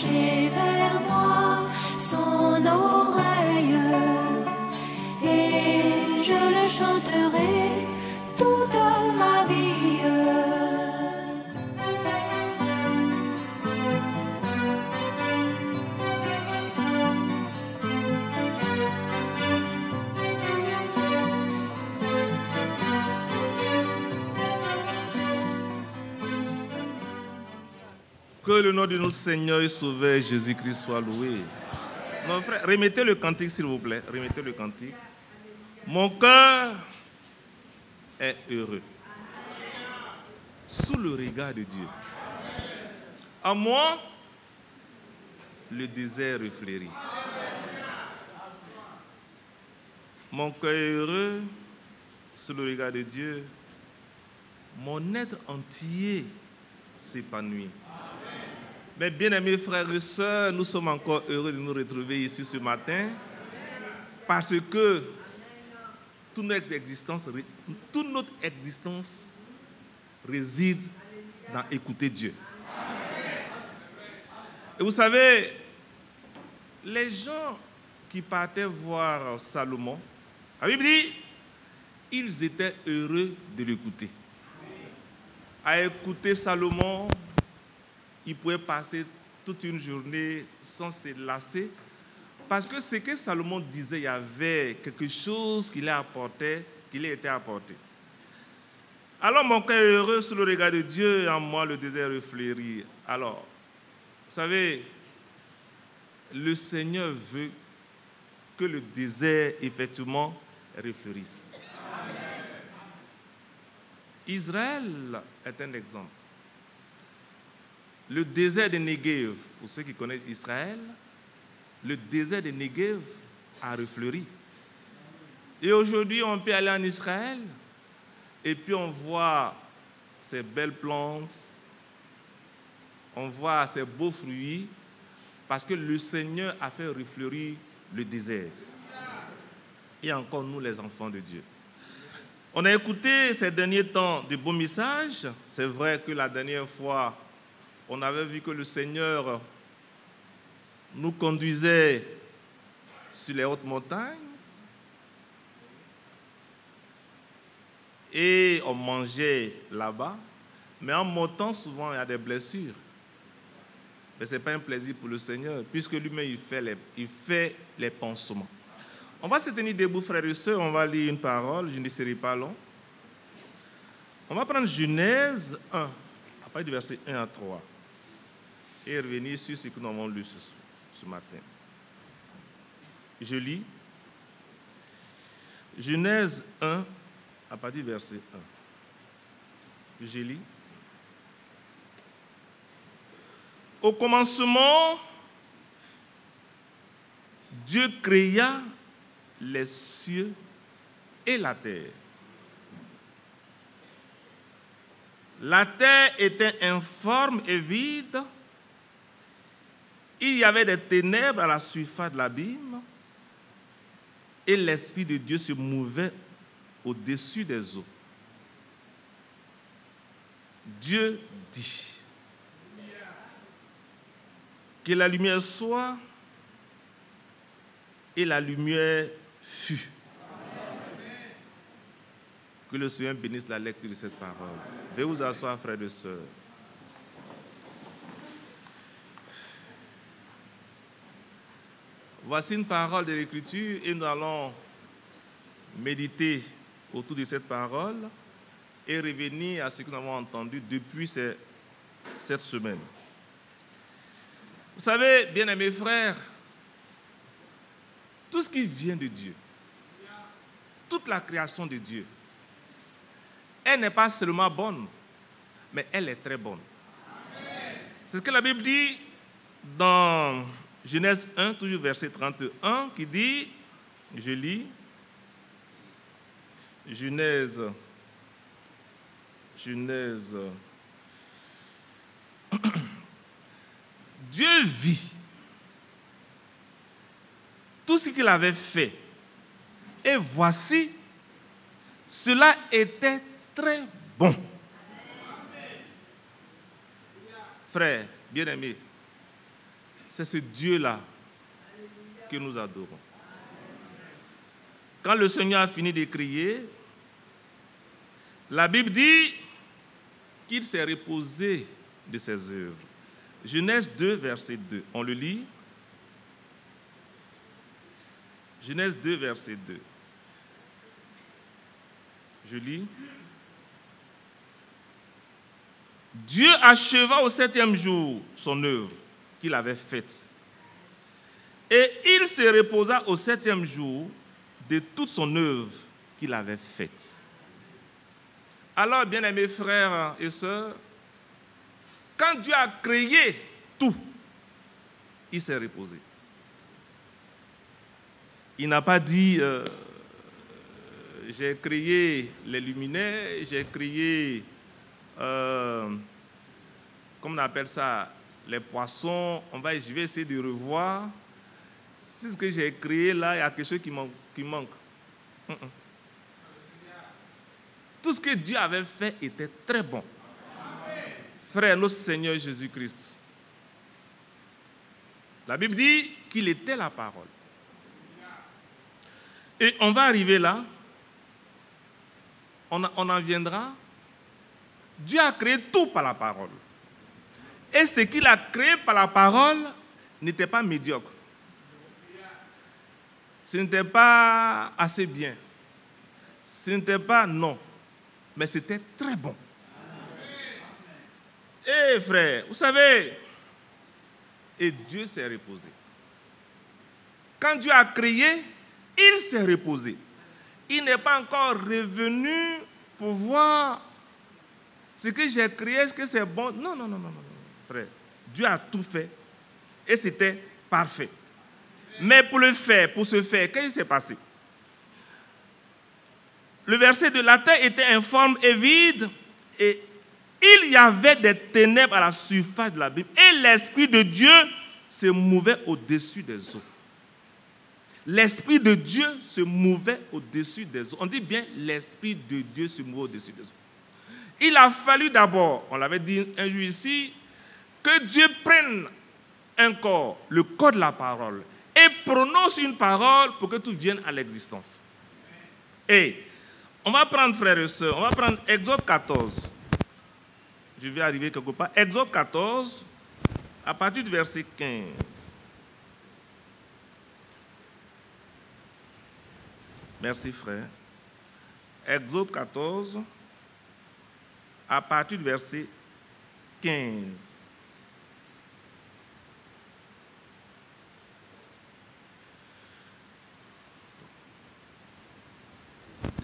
pencher vers moi son oreille, et je le chanterai toute ma vie. Que le nom de notre Seigneur et Sauveur Jésus-Christ soit loué. Mon frère, remettez le cantique s'il vous plaît. Remettez le cantique. Mon cœur est heureux. Sous le regard de Dieu. À moi, le désert refleurit. Mon cœur est heureux. Sous le regard de Dieu. Mon être entier s'épanouit. Mes bien-aimés frères et sœurs, nous sommes encore heureux de nous retrouver ici ce matin parce que toute notre existence réside dans écouter Dieu. Et vous savez, les gens qui partaient voir Salomon, la Bible dit, ils étaient heureux de l'écouter. À écouter Salomon, il pouvait passer toute une journée sans se lasser. Parce que ce que Salomon disait, il y avait quelque chose qui lui était apporté. Alors mon cœur est heureux sous le regard de Dieu, et en moi le désert refleurit. Alors, vous savez, le Seigneur veut que le désert, effectivement, refleurisse. Israël est un exemple. Le désert de Negev, pour ceux qui connaissent Israël, le désert de Negev a refleuri. Et aujourd'hui, on peut aller en Israël et puis on voit ces belles plantes, on voit ces beaux fruits, parce que le Seigneur a fait refleurir le désert. Et encore nous, les enfants de Dieu. On a écouté ces derniers temps de beaux messages. C'est vrai que la dernière fois, on avait vu que le Seigneur nous conduisait sur les hautes montagnes et on mangeait là-bas. Mais en montant, souvent, il y a des blessures. Mais ce n'est pas un plaisir pour le Seigneur, puisque lui-même, il fait les pansements. On va se tenir debout, frères et sœurs, on va lire une parole, je ne serai pas long. On va prendre Genèse 1, à partir du verset 1 à 3. Et revenir sur ce que nous avons lu ce matin. Je lis Genèse 1, à partir du verset 1. Je lis. Au commencement, Dieu créa les cieux et la terre. La terre était informe et vide. Il y avait des ténèbres à la surface de l'abîme et l'Esprit de Dieu se mouvait au-dessus des eaux. Dieu dit que la lumière soit et la lumière fut. Que le Seigneur bénisse la lecture de cette parole. Veuillez vous asseoir, frères et sœurs. Voici une parole de l'Écriture et nous allons méditer autour de cette parole et revenir à ce que nous avons entendu depuis cette semaine. Vous savez, bien-aimés frères, tout ce qui vient de Dieu, toute la création de Dieu, elle n'est pas seulement bonne, mais elle est très bonne. C'est ce que la Bible dit dans Genèse 1, toujours verset 31, qui dit, je lis, Genèse, Dieu vit tout ce qu'il avait fait. Et voici, cela était très bon. Frères, bien-aimés, c'est ce Dieu-là que nous adorons. Quand le Seigneur a fini de crier, la Bible dit qu'il s'est reposé de ses œuvres. Genèse 2, verset 2. On le lit. Genèse 2, verset 2. Je lis. Dieu acheva au 7e jour son œuvre qu'il avait faite. Et il se reposa au 7e jour de toute son œuvre qu'il avait faite. Alors, bien-aimés frères et sœurs, quand Dieu a créé tout, il s'est reposé. Il n'a pas dit j'ai créé les luminaires, j'ai créé, comment on appelle ça, les poissons, je vais essayer de revoir. C'est ce que j'ai créé là, il y a quelque chose qui manque. Tout ce que Dieu avait fait était très bon. Frère, notre Seigneur Jésus-Christ. La Bible dit qu'il était la parole. Et on va arriver là. On en viendra. Dieu a créé tout par la parole. Et ce qu'il a créé par la parole n'était pas médiocre. Ce n'était pas assez bien. Ce n'était pas non. Mais c'était très bon. Eh frère, vous savez, et Dieu s'est reposé. Quand Dieu a créé, il s'est reposé. Il n'est pas encore revenu pour voir ce que j'ai créé, est-ce que c'est bon? Non, frère. Dieu a tout fait et c'était parfait. Mais pour ce faire, qu'est-ce qui s'est passé? Le verset de la terre était informe et vide et il y avait des ténèbres à la surface de la Bible et l'Esprit de Dieu se mouvait au-dessus des eaux. L'Esprit de Dieu se mouvait au-dessus des eaux. On dit bien l'Esprit de Dieu se mouvait au-dessus des eaux. Il a fallu d'abord, on l'avait dit un jour ici, que Dieu prenne un corps, le corps de la parole, et prononce une parole pour que tout vienne à l'existence. Et on va prendre, frères et sœurs, on va prendre Exode 14. Je vais arriver quelque part. Exode 14, à partir du verset 15. Merci, frère. Exode 14, à partir du verset 15.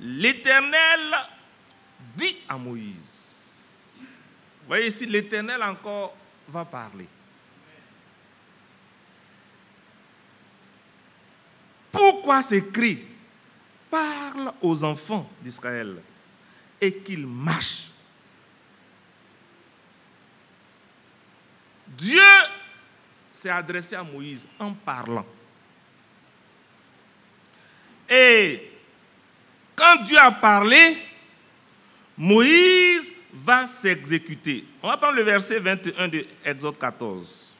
L'Éternel dit à Moïse. Vous voyez ici, l'Éternel encore va parler. Pourquoi ces cris? Parle aux enfants d'Israël et qu'ils marchent. Dieu s'est adressé à Moïse en parlant. Et quand Dieu a parlé, Moïse va s'exécuter. On va prendre le verset 21 de Exode 14.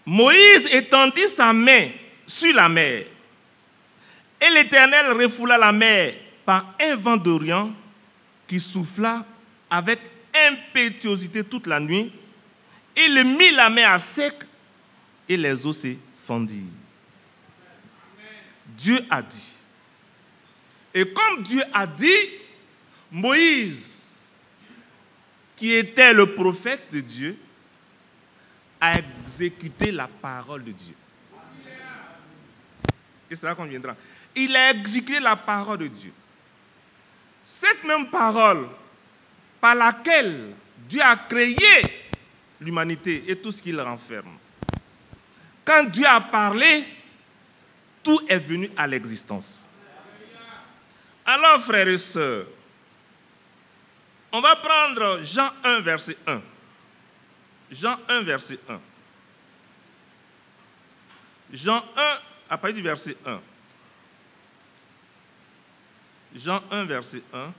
Moïse étendit sa main sur la mer, et l'Éternel refoula la mer par un vent d'Orient qui souffla avec impétuosité toute la nuit. Il mit la mer à sec et les eaux se fendirent. Dieu a dit. Et comme Dieu a dit, Moïse, qui était le prophète de Dieu, a exécuté la parole de Dieu. Et c'est là qu'on viendra. Il a exécuté la parole de Dieu. Cette même parole par laquelle Dieu a créé l'humanité et tout ce qu'il renferme. Quand Dieu a parlé, tout est venu à l'existence. Alors, frères et sœurs, on va prendre Jean 1, verset 1. Jean 1, verset 1. Jean 1, à partir du verset 1. Jean 1, verset 1.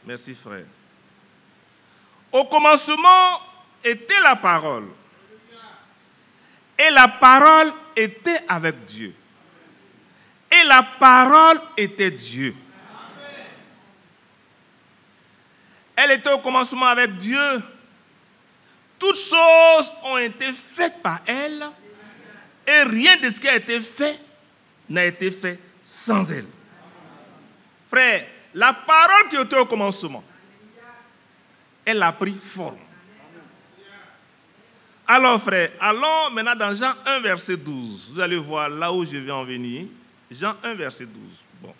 Merci, frère. Au commencement était la parole. Et la parole était avec Dieu. Et la parole était Dieu. Elle était au commencement avec Dieu. Toutes choses ont été faites par elle. Et rien de ce qui a été fait n'a été fait sans elle. Frère, la parole qui était au commencement, elle a pris forme. Alors frère, allons maintenant dans Jean 1, verset 12. Vous allez voir là où je vais en venir. Jean 1, verset 12. Bon.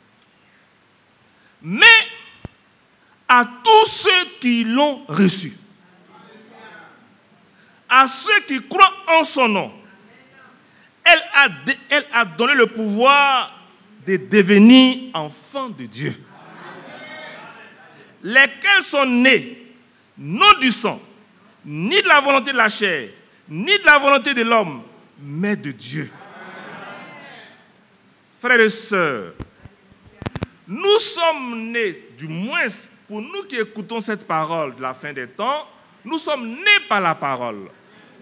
Mais à tous ceux qui l'ont reçu, à ceux qui croient en son nom, elle a donné le pouvoir de devenir enfants de Dieu. Lesquels sont nés, non du sang, ni de la volonté de la chair, ni de la volonté de l'homme, mais de Dieu. Frères et sœurs, nous sommes nés, du moins pour nous qui écoutons cette parole de la fin des temps, nous sommes nés par la parole.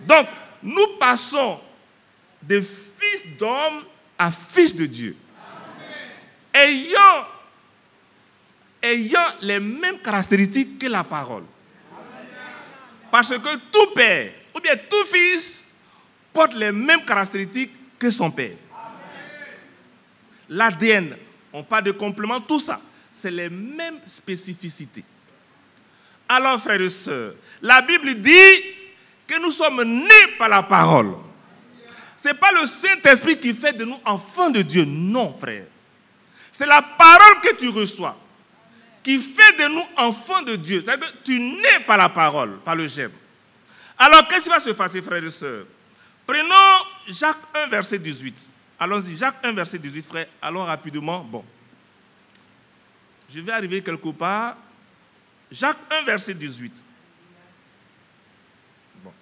Donc, nous passons de fils d'homme à fils de Dieu. Ayant les mêmes caractéristiques que la parole. Parce que tout père, ou bien tout fils, porte les mêmes caractéristiques que son père. L'ADN, on parle de complément, tout ça, c'est les mêmes spécificités. Alors, frères et sœurs, la Bible dit que nous sommes nés par la parole. Ce n'est pas le Saint-Esprit qui fait de nous enfants de Dieu, non, frère. C'est la parole que tu reçois qui fait de nous enfants de Dieu. C'est-à-dire que tu nais par la parole, par le germe. Alors, qu'est-ce qui va se passer, frères et sœurs? Prenons Jacques 1, verset 18. Allons-y, Jacques 1, verset 18, frère. Allons rapidement. Bon. Je vais arriver quelque part. Jacques 1, verset 18. Bon.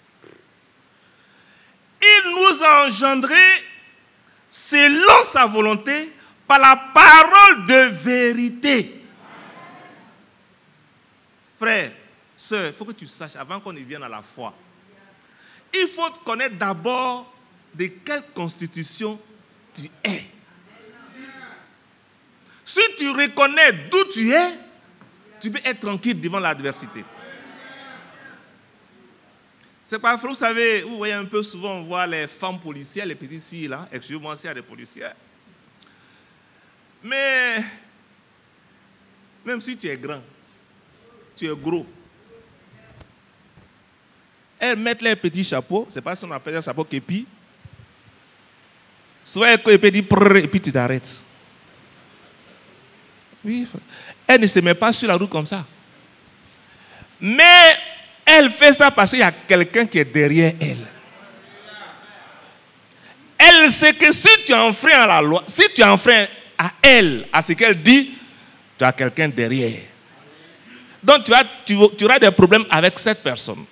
Il nous a engendrés selon sa volonté par la parole de vérité. Frère, sœur, il faut que tu saches, avant qu'on y vienne à la foi, il faut te connaître d'abord de quelle constitution tu es. Si tu reconnais d'où tu es, tu peux être tranquille devant l'adversité. C'est pas vrai, vous savez, vous voyez un peu souvent, on voit les femmes policières, les petites filles là, excusez-moi s'il y a des policières. Mais, même si tu es grand, tu es gros, elles mettent les petits chapeaux, c'est pas si on appelle un chapeau képi. Soit elles peut dire prrr, et puis tu t'arrêtes. Oui, elle ne se met pas sur la route comme ça. Mais elle fait ça parce qu'il y a quelqu'un qui est derrière elle. Elle sait que si tu enfreins à la loi, si tu enfreins à elle, à ce qu'elle dit, tu as quelqu'un derrière. Donc tu auras des problèmes avec cette personne.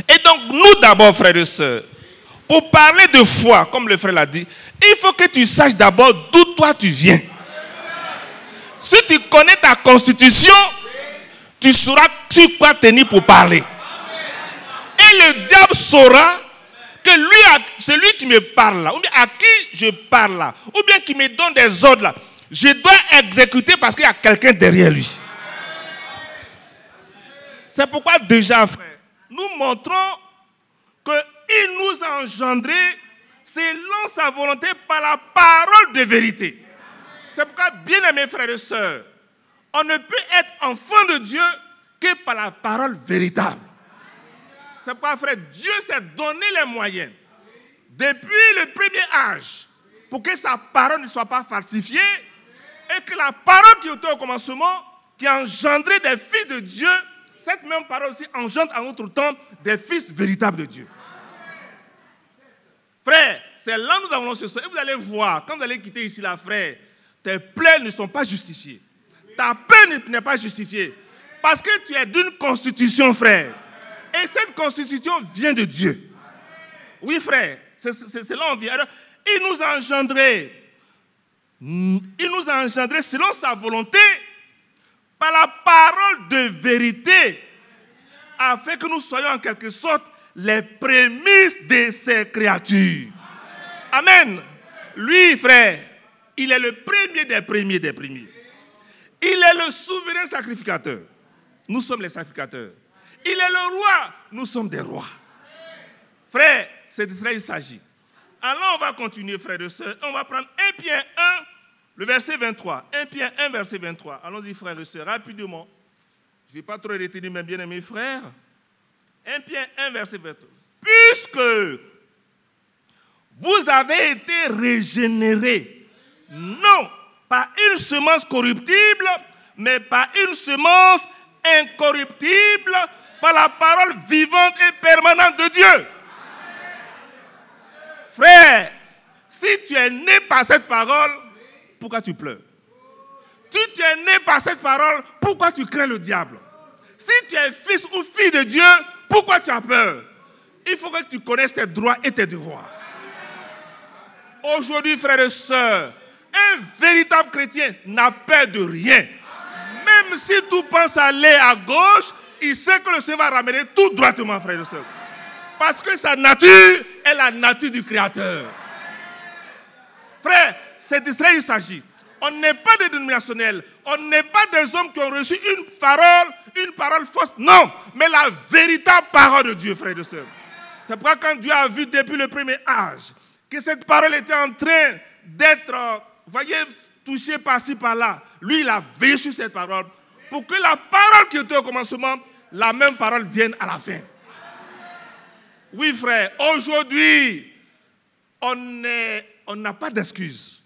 Et donc nous d'abord, frères et sœurs, pour parler de foi, comme le frère l'a dit, il faut que tu saches d'abord d'où toi tu viens. Si tu connais ta constitution, tu sauras sur quoi tenir pour parler. Et le diable saura que celui qui me parle là, ou bien à qui je parle là, ou bien qui me donne des ordres là, je dois exécuter parce qu'il y a quelqu'un derrière lui. C'est pourquoi déjà, frère, nous montrons qu'il nous a engendrés selon sa volonté par la parole de vérité. C'est pourquoi, bien aimés frères et sœurs, on ne peut être enfant de Dieu que par la parole véritable. C'est pourquoi, frère, Dieu s'est donné les moyens depuis le premier âge pour que sa parole ne soit pas falsifiée et que la parole qui était au commencement, qui a engendré des fils de Dieu, cette même parole aussi engendre en notre temps des fils véritables de Dieu. Frère, c'est là que nous avons ce soir. Et vous allez voir, quand vous allez quitter ici là, frère, tes plaies ne sont pas justifiées. Ta peine n'est pas justifiée. Parce que tu es d'une constitution, frère. Et cette constitution vient de Dieu. Oui, frère, c'est là où on vient. Alors, il nous a engendrés. Il nous a engendrés selon sa volonté, par la parole de vérité afin que nous soyons en quelque sorte les prémices de ses créatures. Amen. Lui, frère, il est le premier des premiers des premiers. Il est le souverain sacrificateur. Nous sommes les sacrificateurs. Il est le roi. Nous sommes des rois. Frère, c'est de cela qu'il s'agit. Alors on va continuer, frères et sœurs. On va prendre 1 Pierre 1, le verset 23. 1 Pierre 1, verset 23. Allons-y, frères et sœurs, rapidement. Je ne vais pas trop retenir mes bien-aimés frères. 1 Pierre 1, verset 23. Puisque vous avez été régénérés, non par une semence corruptible, mais par une semence incorruptible, par la parole vivante et permanente de Dieu. Frère, si tu es né par cette parole, pourquoi tu pleures? Si tu es né par cette parole, pourquoi tu crains le diable? Si tu es fils ou fille de Dieu, pourquoi tu as peur? Il faut que tu connaisses tes droits et tes devoirs. Aujourd'hui, frères et sœurs, un véritable chrétien n'a peur de rien. Même si tout pense aller à gauche, il sait que le Seigneur va ramener tout droitement, frères et sœurs. Parce que sa nature est la nature du Créateur. Frère, c'est de cela qu'il s'agit. On n'est pas des dénominationnels. On n'est pas des hommes qui ont reçu une parole fausse. Non, mais la véritable parole de Dieu, frères et sœurs. C'est pourquoi quand Dieu a vu depuis le premier âge que cette parole était en train d'être, voyez, touchée par-ci, par-là, lui, il a veillé sur cette parole pour que la parole qui était au commencement, la même parole vienne à la fin. Oui, frère, aujourd'hui, on n'a pas d'excuses.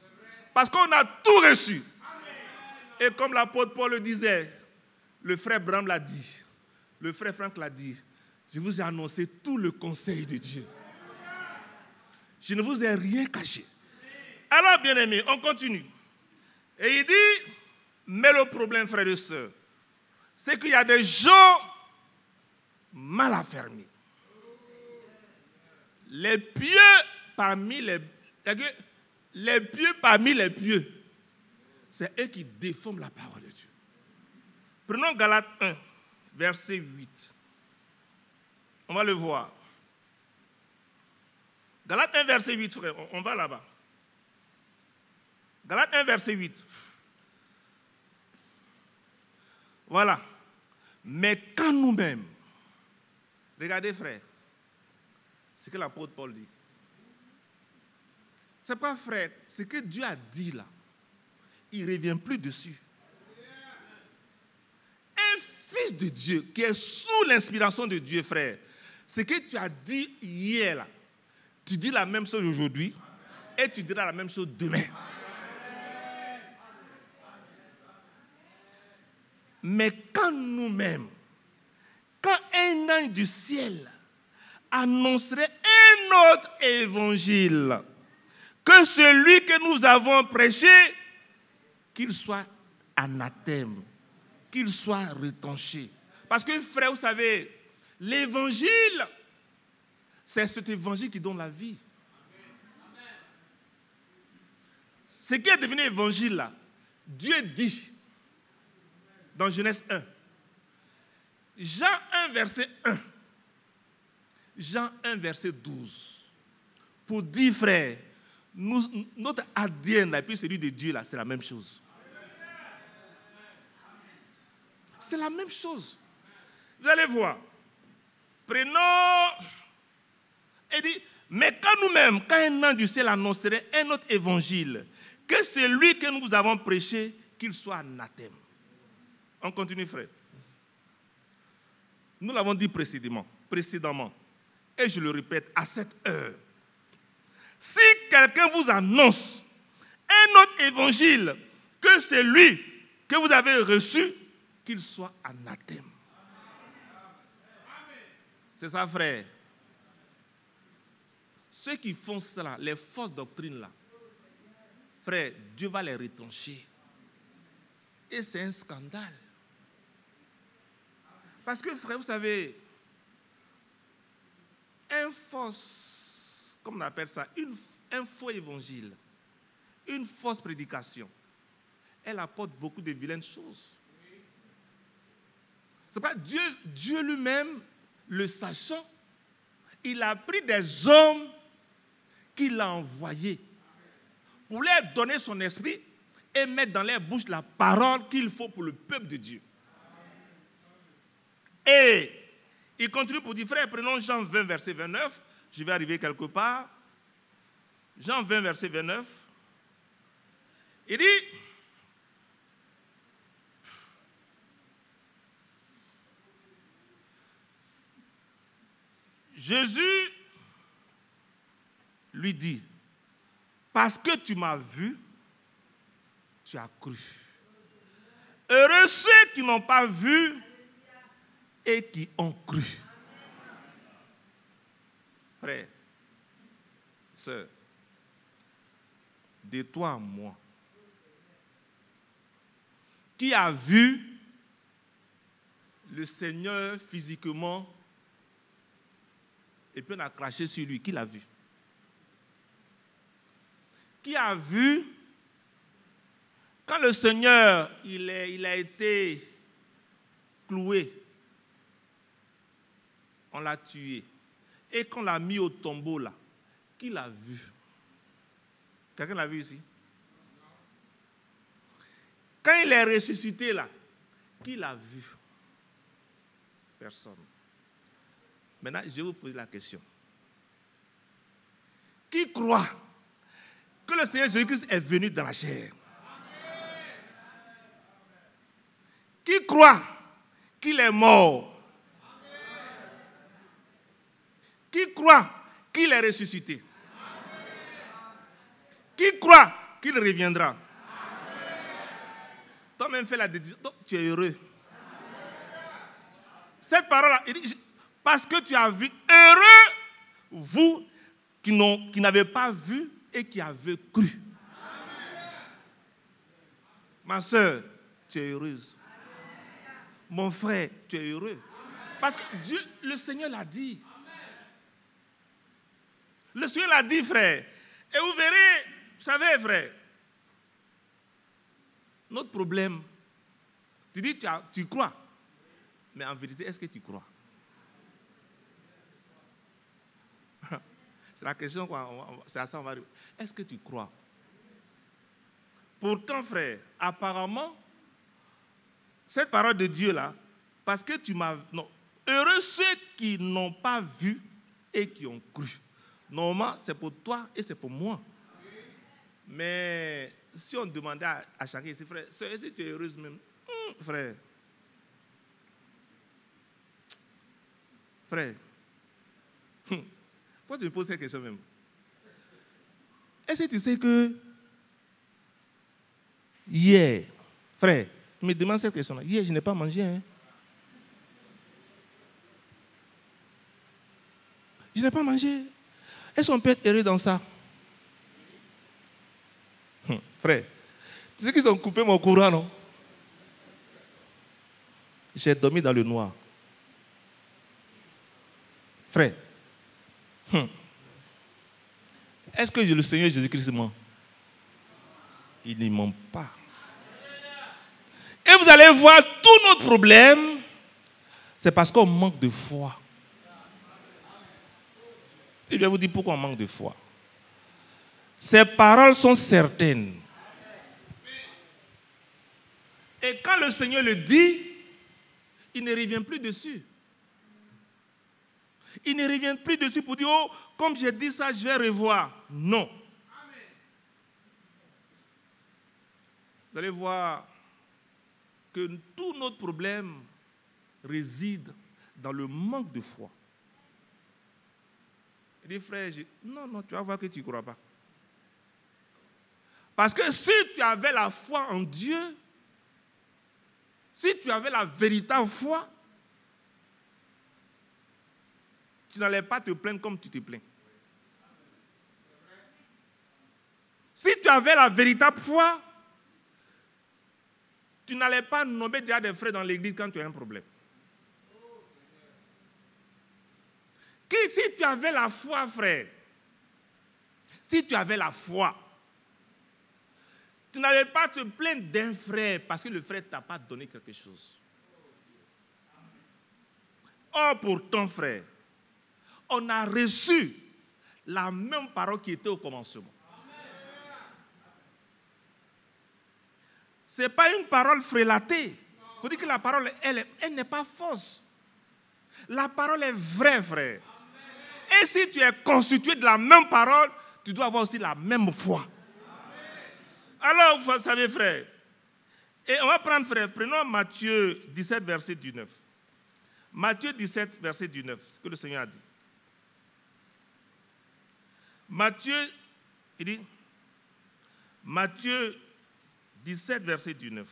Parce qu'on a tout reçu. Et comme l'apôtre Paul le disait, le frère Bram l'a dit, le frère Franck l'a dit, je vous ai annoncé tout le conseil de Dieu. Je ne vous ai rien caché. Alors, bien-aimés, on continue. Et il dit, mais le problème, frères et sœurs, c'est qu'il y a des gens mal affermis. Les pieux parmi les pieux, c'est eux qui déforment la parole de Dieu. Prenons Galates 1, verset 8. On va le voir. Galates 1, verset 8, frère, on va là-bas. Galates 1, verset 8. Voilà. Mais quand nous-mêmes, regardez, frère, c'est ce que l'apôtre Paul dit. C'est pas, frère, ce que Dieu a dit là, il ne revient plus dessus. Un fils de Dieu qui est sous l'inspiration de Dieu, frère, ce que tu as dit hier là, tu dis la même chose aujourd'hui et tu diras la même chose demain. Mais quand nous-mêmes, quand un ange du ciel annoncerait un autre évangile que celui que nous avons prêché, qu'il soit anathème, qu'il soit retranché. Parce que, frère, vous savez, l'évangile, c'est cet évangile qui donne la vie. Ce qui est devenu évangile là, Dieu dit dans Genèse 1, Jean 1, verset 1, Jean 1, verset 12, pour dire, frère, notre ADN, et puis celui de Dieu, là, c'est la même chose. C'est la même chose. Vous allez voir. Prenons. Et dit, mais quand nous-mêmes, quand un ange du ciel annoncerait un autre évangile, que celui que nous avons prêché, qu'il soit anathème. On continue, frère. Nous l'avons dit précédemment, et je le répète, à cette heure. Si quelqu'un vous annonce un autre évangile que celui que vous avez reçu, qu'il soit anathème. C'est ça, frère. Ceux qui font cela, les fausses doctrines là, frère, Dieu va les retrancher. Et c'est un scandale. Parce que, frère, vous savez, un comme on appelle ça, un faux évangile, une fausse prédication, elle apporte beaucoup de vilaines choses. C'est pas Dieu lui-même, le sachant, il a pris des hommes qu'il a envoyés pour leur donner son esprit et mettre dans leur bouche la parole qu'il faut pour le peuple de Dieu. Et il continue pour dire, frère, prenons Jean 20, verset 29. Je vais arriver quelque part. Jean 20, verset 29. Il dit, Jésus lui dit, parce que tu m'as vu, tu as cru. Heureux ceux qui n'ont pas vu et qui ont cru. Frère, sœur, de toi à moi, qui a vu le Seigneur physiquement et puis on a craché sur lui, qui l'a vu? Qui a vu quand le Seigneur il a été cloué, on l'a tué, et qu'on l'a mis au tombeau là, qui l'a vu? Quelqu'un l'a vu ici? Quand il est ressuscité là, qui l'a vu? Personne. Maintenant, je vais vous poser la question. Qui croit que le Seigneur Jésus-Christ est venu dans la chair? Qui croit qu'il est mort? Qui croit qu'il est ressuscité? Qui croit qu'il reviendra? Toi-même fais la décision. Tu es heureux. Cette parole-là, il dit, parce que tu as vu, heureux vous qui n'avez pas vu et qui avez cru. Ma soeur, tu es heureuse. Mon frère, tu es heureux. Parce que Dieu, le Seigneur l'a dit. Le Seigneur l'a dit, frère. Et vous verrez, vous savez, frère, notre problème, tu dis, tu crois. Mais en vérité, est-ce que tu crois? C'est la question, c'est à ça qu'on va arriver. Est-ce que tu crois? Pourtant, frère, apparemment, cette parole de Dieu là, parce que tu m'as... Non, heureux ceux qui n'ont pas vu et qui ont cru. Normalement, c'est pour toi et c'est pour moi. Mais si on demandait à chacun ici, frère, est-ce que tu es heureuse même? Frère. Frère. Pourquoi tu me poses cette question même? Est-ce que tu sais que hier, frère, tu me demandes cette question-là. Hier, je n'ai pas mangé. Hein? Je n'ai pas mangé. Est-ce qu'on peut être heureux dans ça? Frère, tu sais qu'ils ont coupé mon courant, non? J'ai dormi dans le noir. Frère, est-ce que le Seigneur Jésus-Christ ment? Il ne ment pas. Et vous allez voir, tout notre problème, c'est parce qu'on manque de foi. Et je vais vous dire pourquoi on manque de foi. Ces paroles sont certaines. Et quand le Seigneur le dit, il ne revient plus dessus. Il ne revient plus dessus pour dire, oh, comme j'ai dit ça, je vais revoir. Non. Vous allez voir que tout notre problème réside dans le manque de foi. Il dit, frère, non, tu vas voir que tu ne crois pas. Parce que si tu avais la foi en Dieu, si tu avais la véritable foi, tu n'allais pas te plaindre comme tu te plains. Si tu avais la véritable foi, tu n'allais pas nommer déjà des frères dans l'église quand tu as un problème. Si tu avais la foi, frère, si tu avais la foi, tu n'allais pas te plaindre d'un frère parce que le frère ne t'a pas donné quelque chose. Or, pourtant, frère, on a reçu la même parole qui était au commencement. Ce n'est pas une parole frélatée. Pour dire que la parole, elle n'est pas fausse. La parole est vraie, frère. Et si tu es constitué de la même parole, tu dois avoir aussi la même foi. Alors, vous savez, frère, et on va prendre, frère, prenons Matthieu 17, verset 19. Matthieu 17, verset 19, ce que le Seigneur a dit. Matthieu, il dit, Matthieu 17, verset 19.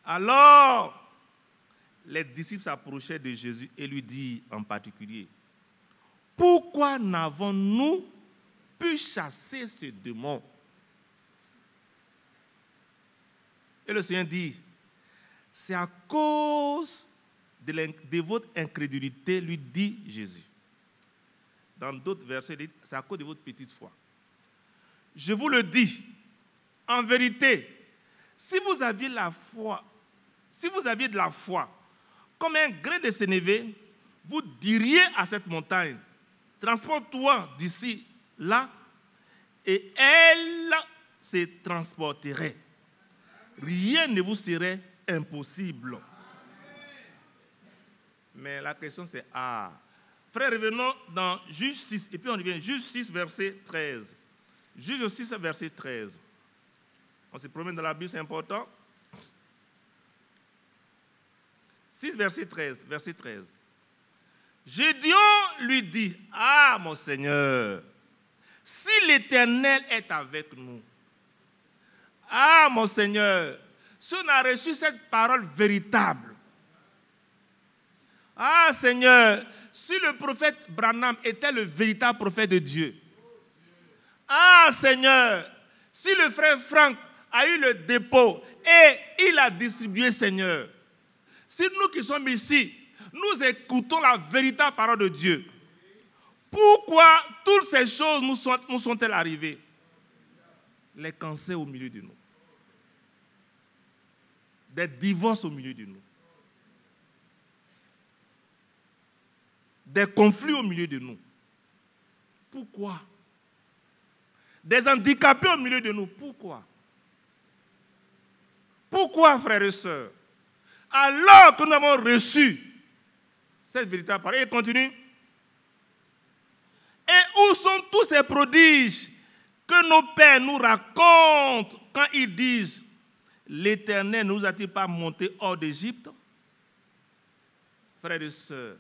Alors, les disciples s'approchaient de Jésus et lui dirent en particulier, pourquoi n'avons-nous pu chasser ce démon? Et le Seigneur dit, c'est à cause de votre incrédulité, lui dit Jésus. Dans d'autres versets, il dit, c'est à cause de votre petite foi. Je vous le dis, en vérité, si vous aviez la foi, si vous aviez de la foi, comme un grain de sénévé, vous diriez à cette montagne, transporte-toi d'ici là, et elle se transporterait. Rien ne vous serait impossible. Mais la question c'est, frère, revenons dans Juge 6, et puis on revient, Juge 6, verset 13. Juge 6, verset 13. On se promène dans la Bible, c'est important. 6, verset 13. Gédéon lui dit, mon Seigneur, si l'Éternel est avec nous, mon Seigneur, si on a reçu cette parole véritable, Seigneur, si le prophète Branham était le véritable prophète de Dieu, Seigneur, si le frère Franck a eu le dépôt et il a distribué, Seigneur, si nous qui sommes ici, nous écoutons la véritable parole de Dieu, pourquoi toutes ces choses nous sont-elles arrivées? Les cancers au milieu de nous, des divorces au milieu de nous, des conflits au milieu de nous. Pourquoi? Des handicapés au milieu de nous. Pourquoi? Pourquoi, frères et sœurs? Alors que nous avons reçu cette véritable parole. Et continue. Et où sont tous ces prodiges que nos pères nous racontent quand ils disent, l'Éternel ne nous a-t-il pas monté hors d'Égypte? Frères et sœurs,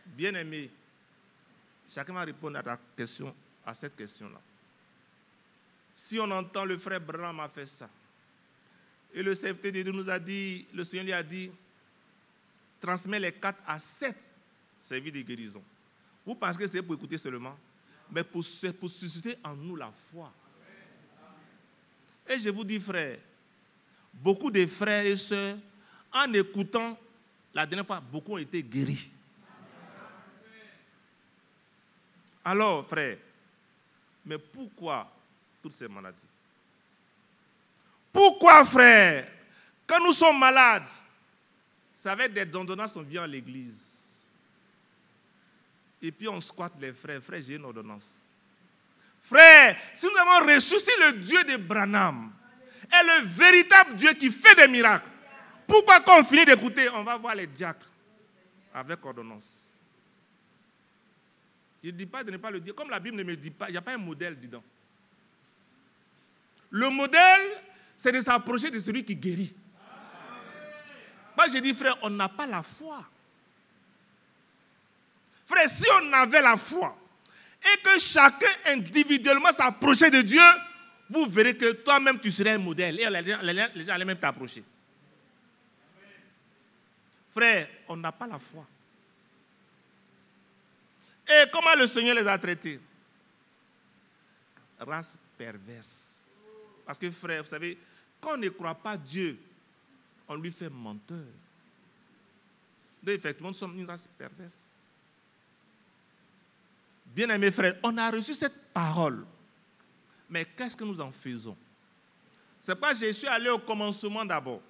bien-aimés, chacun va répondre à cette question-là. Si on entend le frère Branham a fait ça, et le CFT de Dieu nous a dit, le Seigneur lui a dit, transmets les 4 à 7 services de guérison. Vous pensez que c'est pour écouter seulement? Mais c'est pour susciter en nous la foi. Et je vous dis, frères, beaucoup de frères et sœurs, en écoutant, la dernière fois, beaucoup ont été guéris. Alors, frères, mais pourquoi toutes ces maladies? Pourquoi, frère, quand nous sommes malades, ça va être des ordonnances, on vient à l'église. Et puis on squatte les frères. Frère, j'ai une ordonnance. Frère, si nous avons reçu, si le Dieu de Branham est le véritable Dieu qui fait des miracles, pourquoi quand on finit d'écouter, on va voir les diacres avec ordonnance? Je ne dis pas de ne pas le dire. Comme la Bible ne me dit pas, il n'y a pas un modèle dedans. Le modèle, c'est de s'approcher de celui qui guérit. Moi, je dis, frère, on n'a pas la foi. Frère, si on avait la foi et que chacun individuellement s'approchait de Dieu, vous verrez que toi-même, tu serais un modèle. Et les gens allaient même t'approcher. Frère, on n'a pas la foi. Et comment le Seigneur les a traités? Race perverse. Parce que frère, vous savez, quand on ne croit pas Dieu, on lui fait menteur. Donc effectivement, nous sommes une race perverse. Bien-aimés frères, on a reçu cette parole. Mais qu'est-ce que nous en faisons? C'est pas je suis allé au commencement d'abord.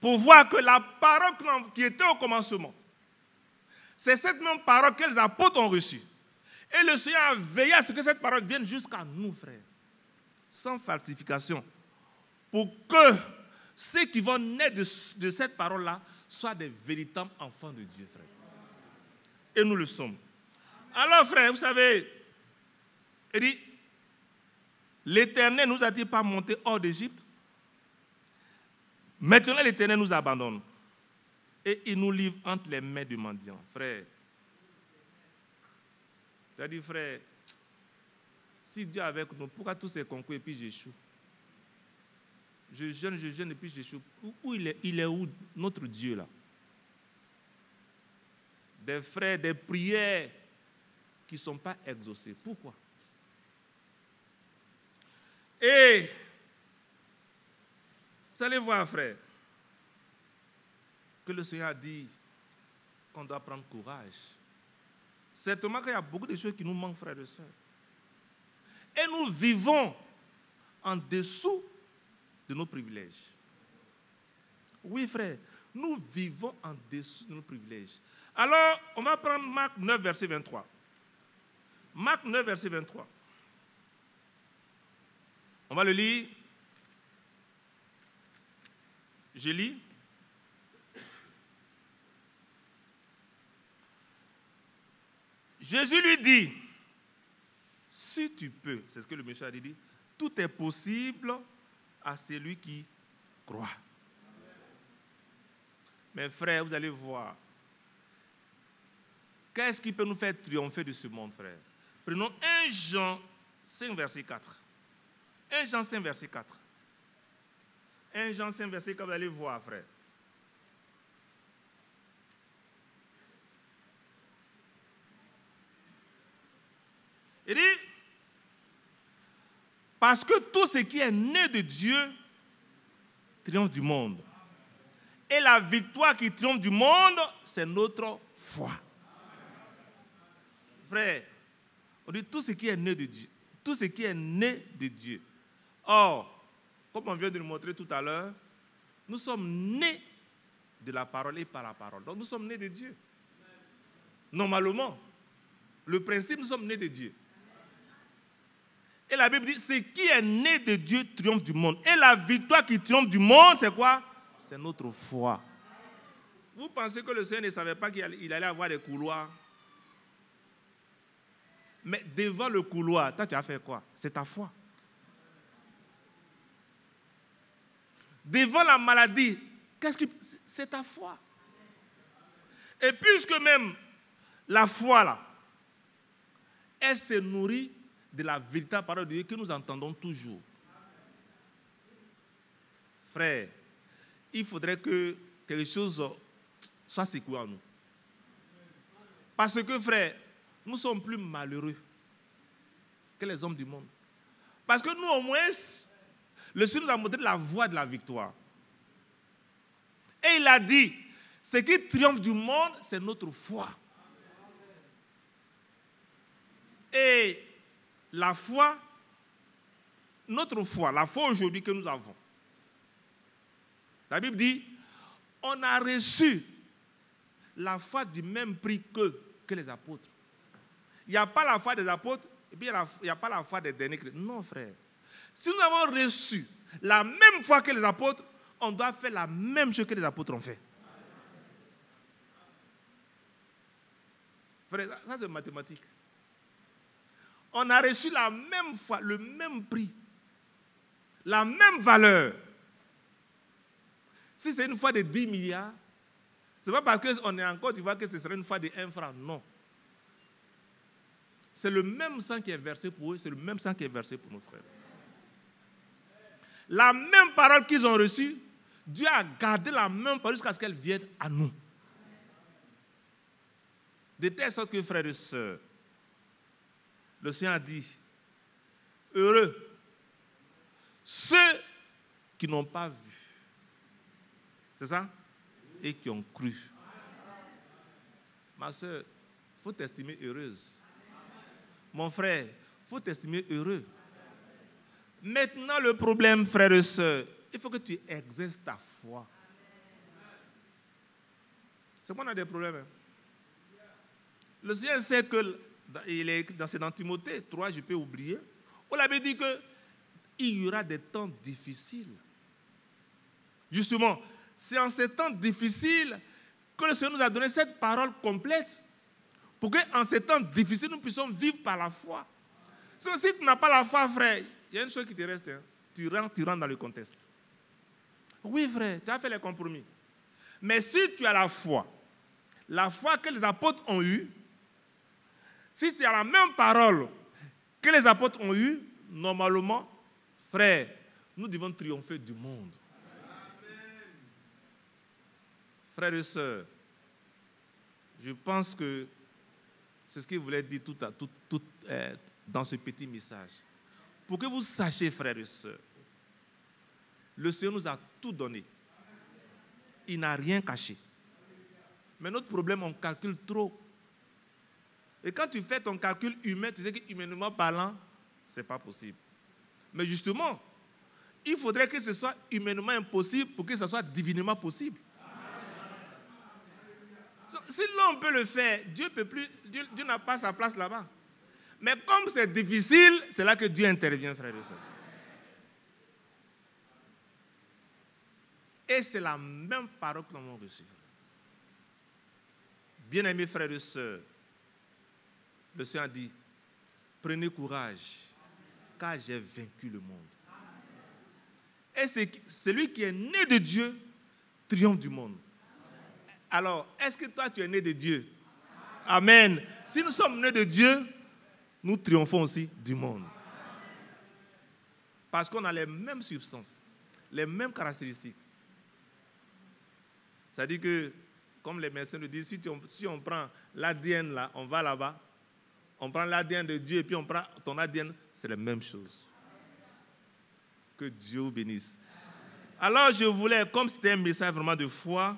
pour voir que la parole qui était au commencement, c'est cette même parole que les apôtres ont reçue. Et le Seigneur a veillé à ce que cette parole vienne jusqu'à nous, frères, sans falsification, pour que ceux qui vont naître de cette parole-là soient des véritables enfants de Dieu, frère. Et nous le sommes. Alors, frère, vous savez, il dit, l'Éternel nous a-t-il pas monté hors d'Égypte? Maintenant, l'Éternel nous abandonne. Et il nous livre entre les mains du mendiant. Frère, c'est-à-dire, frère, si Dieu est avec nous, pourquoi tous ces concours et puis j'échoue? Je jeûne et puis j'échoue. Où il est où notre Dieu là? Des frères, des prières qui ne sont pas exaucées. Pourquoi? Et vous allez voir, frère, que le Seigneur a dit qu'on doit prendre courage. Certainement qu'il y a beaucoup de choses qui nous manquent, frères et sœurs. Et nous vivons en dessous de nos privilèges. Oui, frère, nous vivons en dessous de nos privilèges. Alors, on va prendre Marc 9, verset 23. Marc 9, verset 23. On va le lire. Je lis. Jésus lui dit, si tu peux, c'est ce que le monsieur a dit, tout est possible à celui qui croit. Mes frères, vous allez voir, qu'est-ce qui peut nous faire triompher de ce monde, frère? Prenons 1 Jean 5, verset 4. 1 Jean 5, verset 4. 1 Jean 5, verset 4, vous allez voir, frère. Il dit, parce que tout ce qui est né de Dieu triomphe du monde. Et la victoire qui triomphe du monde, c'est notre foi. Frère, on dit tout ce qui est né de Dieu. Tout ce qui est né de Dieu. Or, comme on vient de le montrer tout à l'heure, nous sommes nés de la parole et par la parole. Donc nous sommes nés de Dieu. Normalement, le principe, nous sommes nés de Dieu. Et la Bible dit, ce qui est né de Dieu triomphe du monde. Et la victoire qui triomphe du monde, c'est quoi? C'est notre foi. Vous pensez que le Seigneur ne savait pas qu'il allait avoir des couloirs? Mais devant le couloir, toi tu as fait quoi? C'est ta foi. Devant la maladie, c'est ta foi. Et puisque même la foi là, elle se nourrit de la véritable parole de Dieu que nous entendons toujours. Frère, il faudrait que quelque chose soit secoué en nous. Parce que, frère, nous sommes plus malheureux que les hommes du monde. Parce que nous, au moins, le Seigneur nous a montré la voie de la victoire. Et il a dit, ce qui triomphe du monde, c'est notre foi. Et la foi, notre foi, la foi aujourd'hui que nous avons. La Bible dit, on a reçu la foi du même prix que les apôtres. Il n'y a pas la foi des apôtres et puis il n'y a pas la foi des derniers chrétiens. Non, frère. Si nous avons reçu la même foi que les apôtres, on doit faire la même chose que les apôtres ont fait. Frère, ça c'est mathématique. On a reçu la même foi, le même prix, la même valeur. Si c'est une foi de 10 milliards, ce n'est pas parce qu'on est en Côte d'Ivoire que ce serait une foi de 1 franc, non. C'est le même sang qui est versé pour eux, c'est le même sang qui est versé pour nos frères. La même parole qu'ils ont reçue, Dieu a gardé la même parole jusqu'à ce qu'elle vienne à nous. De telle sorte que, frères et sœurs, le Seigneur a dit, heureux ceux qui n'ont pas vu. C'est ça? Et qui ont cru. Ma soeur, il faut t'estimer heureuse. Mon frère, il faut t'estimer heureux. Maintenant, le problème, frères et sœurs, il faut que tu exerces ta foi. C'est qu'on a des problèmes. Hein. Le Seigneur sait que, il est dans c'est dans Timothée 3, je peux oublier, on l'avait dit qu'il y aura des temps difficiles. Justement, c'est en ces temps difficiles que le Seigneur nous a donné cette parole complète. Pour qu'en ces temps difficiles, nous puissions vivre par la foi. Si tu n'as pas la foi, frère, il y a une chose qui te reste. Hein. Tu rentres dans le contexte. Oui, frère, tu as fait les compromis. Mais si tu as la foi que les apôtres ont eue, si tu as la même parole que les apôtres ont eue, normalement, frère, nous devons triompher du monde. Frères et sœurs, je pense que c'est ce qu'il voulait dire dans ce petit message. Pour que vous sachiez, frères et sœurs, le Seigneur nous a tout donné. Il n'a rien caché. Mais notre problème, on calcule trop. Et quand tu fais ton calcul humain, tu sais qu'humainement parlant, ce n'est pas possible. Mais justement, il faudrait que ce soit humainement impossible pour que ce soit divinement possible. Si l'homme peut le faire, Dieu n'a pas sa place là-bas. Mais comme c'est difficile, c'est là que Dieu intervient, frères et sœurs. Et c'est la même parole que nous avons reçue. Bien-aimés frères et sœurs, le Seigneur a dit, prenez courage, car j'ai vaincu le monde. Et celui qui est né de Dieu triomphe du monde. Alors, est-ce que toi, tu es né de Dieu? Amen. Si nous sommes nés de Dieu, nous triomphons aussi du monde. Parce qu'on a les mêmes substances, les mêmes caractéristiques. C'est-à-dire que, comme les médecins le disent, si on prend l'ADN là, on va là-bas, on prend l'ADN de Dieu et puis on prend ton ADN, c'est la même chose. Que Dieu vous bénisse. Alors je voulais, comme c'était un message vraiment de foi,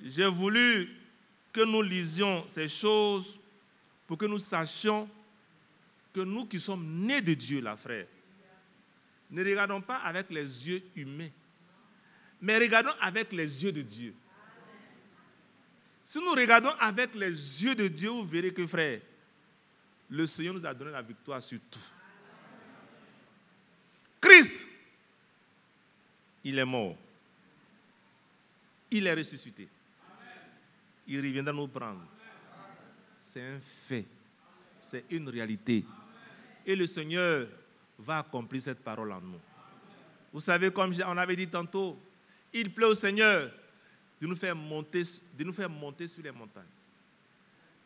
j'ai voulu que nous lisions ces choses pour que nous sachions que nous qui sommes nés de Dieu, là, frère, ne regardons pas avec les yeux humains, mais regardons avec les yeux de Dieu. Si nous regardons avec les yeux de Dieu, vous verrez que, frère, le Seigneur nous a donné la victoire sur tout. Christ, il est mort. Il est ressuscité. Il reviendra nous prendre. C'est un fait. C'est une réalité. Et le Seigneur va accomplir cette parole en nous. Vous savez, comme on avait dit tantôt, il plaît au Seigneur de nous faire monter sur les montagnes.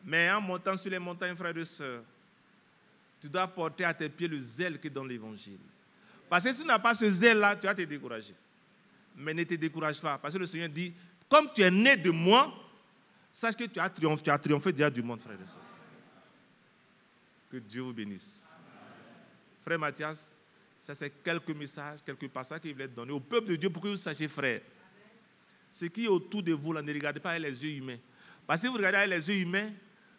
Mais en montant sur les montagnes, frères et sœurs, tu dois porter à tes pieds le zèle qui est dans l'évangile. Parce que si tu n'as pas ce zèle-là, tu vas te décourager. Mais ne te décourage pas. Parce que le Seigneur dit, comme tu es né de moi, sache que tu as triomphé déjà du monde, frères et sœurs. Que Dieu vous bénisse. Frère Mathias, ça c'est quelques messages, quelques passages qu'il voulait donner au peuple de Dieu pour que vous sachiez, frère. Ce qui est autour de vous, là, ne regardez pas avec les yeux humains. Parce que si vous regardez avec les yeux humains,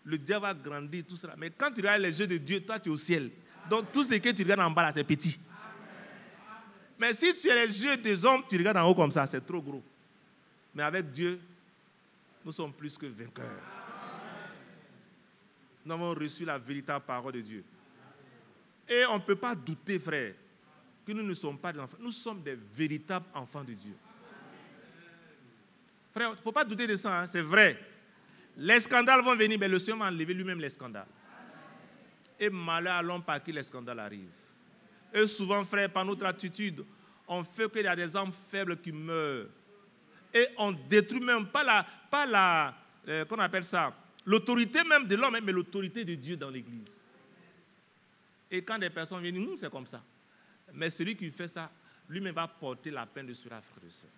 le diable va grandir, tout cela. Mais quand tu regardes les yeux de Dieu, toi tu es au ciel. Donc tout ce que tu regardes en bas là, c'est petit. Mais si tu as les yeux des hommes, tu regardes en haut comme ça, c'est trop gros. Mais avec Dieu, nous sommes plus que vainqueurs. Nous avons reçu la véritable parole de Dieu. Et on ne peut pas douter, frère, que nous ne sommes pas des enfants. Nous sommes des véritables enfants de Dieu. Frère, il ne faut pas douter de ça, hein, c'est vrai. Les scandales vont venir, mais le Seigneur va enlever lui-même les scandales. Et malheur à l'homme par qui les scandales arrivent. Et souvent, frère, par notre attitude, on fait qu'il y a des âmes faibles qui meurent. Et on détruit même pas qu'on appelle ça, l'autorité même de l'homme, mais l'autorité de Dieu dans l'Église. Et quand des personnes viennent, c'est comme ça. Mais celui qui fait ça, lui-même va porter la peine de cela, frère et sœur.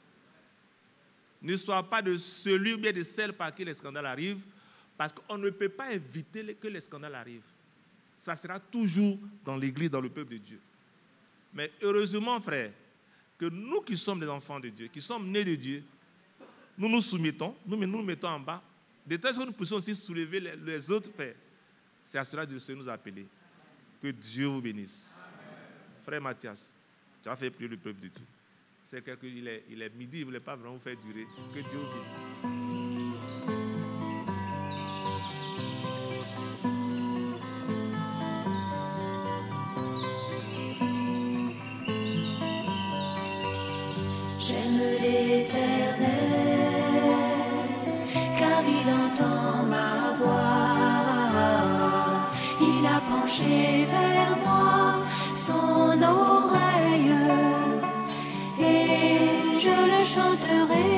Ne sois pas de celui ou bien de celle par qui les scandales arrivent, parce qu'on ne peut pas éviter que les scandales arrivent. Ça sera toujours dans l'Église, dans le peuple de Dieu. Mais heureusement, frère, que nous qui sommes des enfants de Dieu, qui sommes nés de Dieu, nous nous soumettons, nous mettons en bas, de telle sorte que nous puissions aussi soulever les autres frères. C'est à cela que le Seigneur nous a appelés. Que Dieu vous bénisse. Amen. Frère Mathias, tu as fait prier le peuple de Dieu. C'est il est midi, il ne voulait pas vraiment vous faire durer. Que Dieu vous bénisse. car il entend ma voix. Il a penché vers moi son oreille, et je le chanterai.